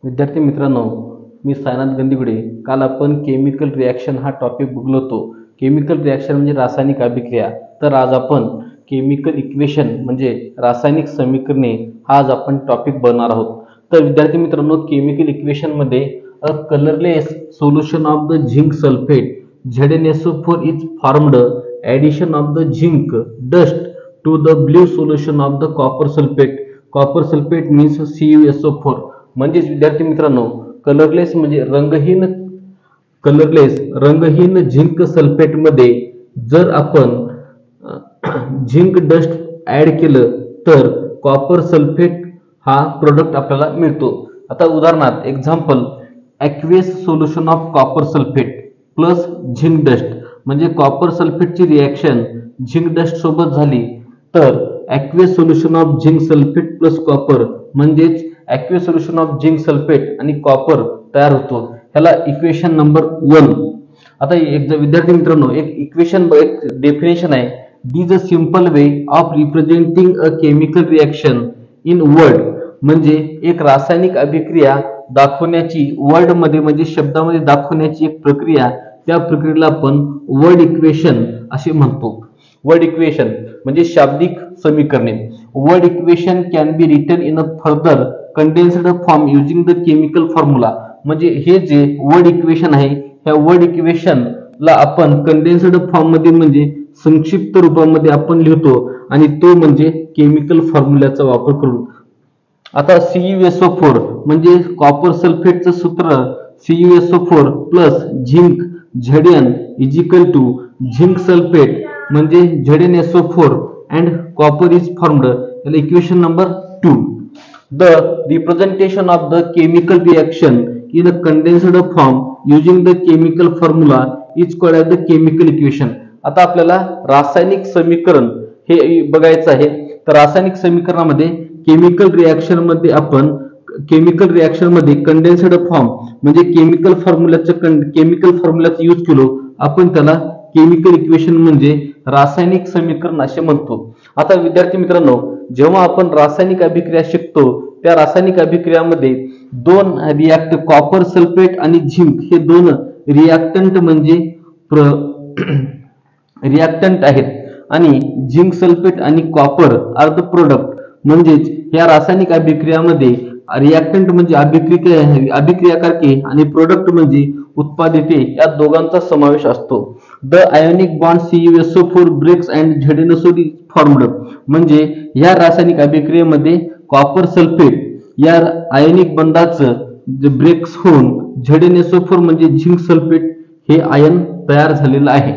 विद्यार्थी मित्रांनो, मी सायनाथ गंदीगुडे. काल आपण केमिकल रिॲक्शन हा टॉपिक बघलो होतो. केमिकल रिॲक्शन म्हणजे रासायनिक अभिक्रिया. तर आज आपण केमिकल इक्वेशन म्हणजे रासायनिक समीकरणे हा आज आपण टॉपिक बनणार आहोत. तर विद्यार्थी मित्रांनो, केमिकल इक्वेशन मध्ये a colourless solution of the zinc sulphate ZnSO4 is formed. Addition of the zinc dust to the blue solution of the copper sulfate. Copper sulfate means CuSO4. म्हणजेच विद्यार्थी मित्रांनो, रंगहीन झिंक सल्फेट मध्ये जर आपण zinc dust add केलं तर copper sulphate हा प्रोडक्ट आपल्याला मिळतो. आता उदाहरणार्थ example, aqueous solution of copper sulphate plus zinc dust म्हणजे कॉपर सल्फेटची रिॲक्शन झिंक डस्ट सोबत झाली तर aqueous solution of zinc sulphate plus copper म्हणजेच aqueous solution of zinc sulphate आणि कॉपर तयार होतो. ह्याला इक्वेशन नंबर 1. आता एक विद्यार्थी मित्रांनो, एक डेफिनेशन आहे. The is a simple way of representing a chemical reaction in word. म्हणजे एक रासायनिक अभिक्रिया दाखवण्याची वर्ड मध्ये म्हणजे शब्दामध्ये दाखवण्याची एक प्रक्रिया, त्या प्रक्रियेला आपण वर्ड इक्वेशन असे म्हणतो. वर्ड इक्वेशन म्हणजे शाब्दिक समीकरणे. Word equation can be written in a further condensed form using the chemical formula. म्हणजे हे जे वर्ड इक्वेशन आहे, ह्या वर्ड इक्वेशनला आपण कंडेन्स्ड फॉर्म मध्ये म्हणजे संक्षिप्त रूपामध्ये आपण लिहितो आणि तो म्हणजे केमिकल फॉर्म्युलाचा वापर करून. आता CuSO4 म्हणजे कॉपर सल्फेटचं सूत्र CuSO4 plus zinc Zn is equal to zinc sulphate म्हणजे ZnSO4 and copper is formed. याला equation number 2. The representation of the chemical reaction in a condensed form using the chemical formula is called as the chemical equation. आता आपल्याला रासायनिक समीकरण हे बघायचं आहे. तर रासायनिक समीकरणामध्ये केमिकल रिॲक्शन मध्ये कंडेन्स्ड फॉर्म म्हणजे केमिकल फॉर्म्युलाचा यूज केलो आपण, त्याला केमिकल इक्वेशन म्हणजे रासायनिक समीकरण असे म्हणतो. आता विद्यार्थी मित्रांनो, जेव्हा आपण रासायनिक अभिक्रिया शिकतो त्या रासायनिक अभिक्रियामध्ये दोन कॉपर सल्फेट आणि झिंक हे दोन रिॲक्टंट आहेत आणि झिंक सल्फेट आणि कॉपर आर द प्रोडक्ट. म्हणजेच या रासायनिक अभिक्रियामध्ये रिॲक्टंट म्हणजे अभिक्रियाकारके आणि प्रोडक्ट म्हणजे उत्पादिते या दोघांचा समावेश असतो. The ionic bond CuSO4 breaks and ZnSO is formed. म्हणजे या रासायनिक अभिक्रियेमध्ये कॉपर सल्फेट या आयनिक बंधाचं ब्रेक्स होऊन ZnSO4 म्हणजे झिंक सल्फेट हे आयन तयार झालेलं आहे.